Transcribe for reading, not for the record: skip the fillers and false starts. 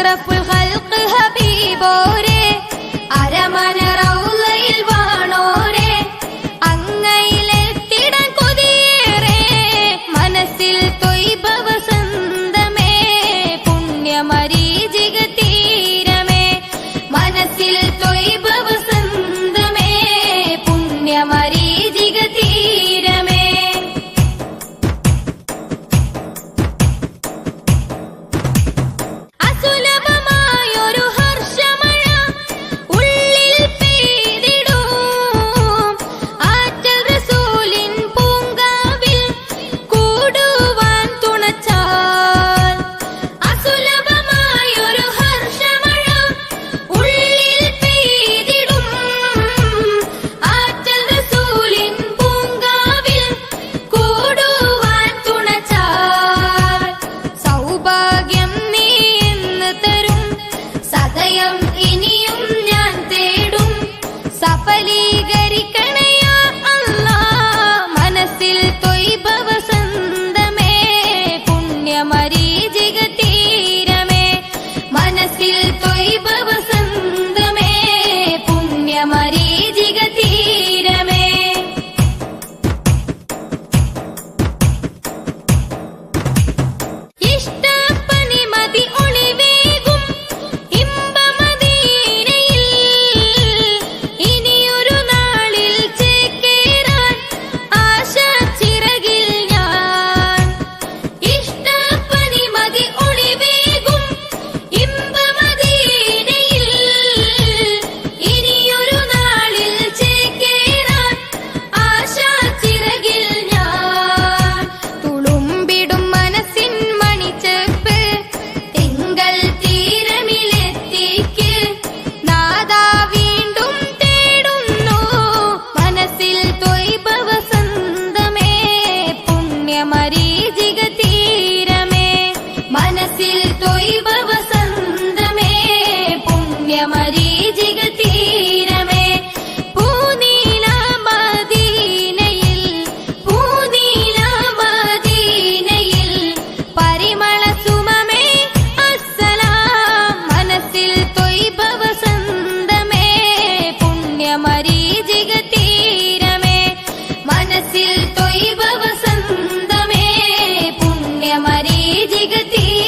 അഷ്റഫുൽ ഖൽഖ് ഹബീബോരെ അരമന റൗളയിൽ വാണോരെ അങ്ങയിലെത്തിടാൻ കൊതിയേറെ മനസ്സിൽ ത്വയ്ബ വസന്തമേ പുണ്യമരീചിക തീരമേ മനസ്സിൽ ത്വയ്ബ വസന്തമേ പുണ്യമരീചിക തീരമേ അസുലഭമായൊരു ഹർഷമഴ ഉള്ളിൽ പെയ്തിടും ആറ്റൽ റസൂലിൻ പൂങ്കാവിൽ കൂടുവാൻ തുണച്ചാൽ അസുലഭമായൊരു ഹർഷമഴ ഉള്ളിൽ പെയ്തിടും ആറ്റൽ റസൂലിൻ പൂങ്കാവിൽ കൂടുവാൻ തുണച്ചാൽ സൗഭാഗ്യം നീ എന്ന് തരും സദയം ഇനിയും ഞാൻ തേടും സഫലീകരിക്കണയാ അല്ലാ മനസ്സിൽ ത്വയ്ബ വസന്തമേ പുണ്യമരീചിക തീരമേ മനസ്സിൽ ത്വയ്ബ വസന്തമേ പുണ്യമരീചിക തീരമേ ഇഷ്ടപ്പനിമതി ഒളിവേകും ഇമ്പമദീനയിൽ ഇനിയൊരു നാളിൽ ചേക്കേറാൻ ആശാച്ചിറകിൽ ഞാൻ ഇഷ്ടപ്പനിമതി ഒളിവേകും ഇമ്പമദീനയിൽ ഇനിയൊരു നാളിൽ ചേക്കേറാൻ ആശാച്ചിറകിൽ ഞാൻ തുളുമ്പിടും മനസ്സിൻ മണിച്ചെപ്പ് തിങ്കൾ തീരമിലെത്തിക്ക് നാദാ വീണ്ടും തേടുന്നു മനസ്സിൽ ത്വയ്ബ വസന്തമേ പുണ്യമരീചിക തീരമേ മനസ്സിൽ ത്വയ്ബ വസന്തമേ പുണ്യമരീചിക തീരമേ പൂനീല മദീനയിൽ പരിമള സുമമേ അസ്സലാം മനസ്സിൽ ത്വയ്ബ വസന്തമേ പുണ്യമരീചിക തീരമേ മനസ്സിൽ ത്വയ്ബ വസന്തമേ പുണ്യമരീചിക തീരമേ